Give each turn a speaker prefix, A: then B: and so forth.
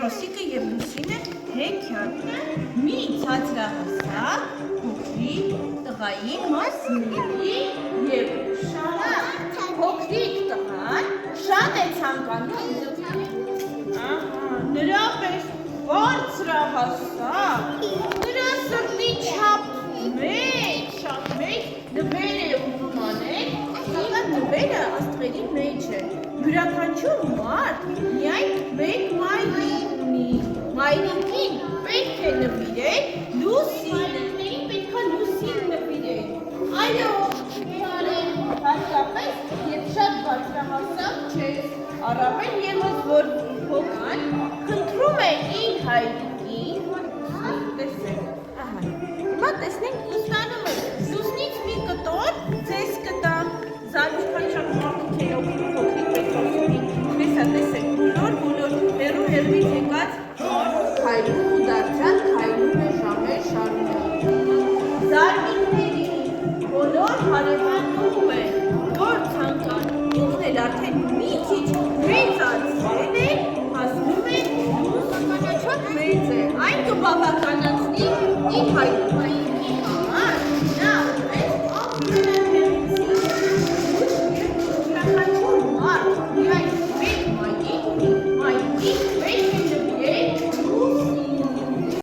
A: Ռոսիկը և Լուսինը հեքիաթ մի ցածրահասակ փոքրիկ տղայի մասնիկի և փոքրիկ տղան շատ է ցանկանում նրա պես բարձրահասակ, նրա սրտի չափ մեծ, շատ մեծ նվեր է ուզում անել, սակայն նվերը աստղերի մեջ է։ Յուրաքանչյուր մարդ միայն մեկ մայրիկ ունի, մայրիկին պետք է նվիրել Լուսինը, պետք է Լուսին նվիրել։ Այո, հատկապես, երբ շատ բարձրահասակ չես, առավել ևս որ փոքր խնդրում է իր հայրիկին, տեսեք, հիմա տեսնենք ինչ ստանում է, Լուսնից մի կտոր ձեզ կտամ, զարմիքան շատ մարդիկ են օգնում փոքրիկ պետրոսին, տեսեք, բոլոր հեռվից եկած քայլում ու դարձյալ քայլում է ժամեր շարունակ։ Զարմիկների բոլոր հարևաններում է, որ ցանկանում, ինքն էլ արդեն մի քիչ մեծացել է, հասնում է շատ մեծ է, այն կբավականացնի իր հայրիկին։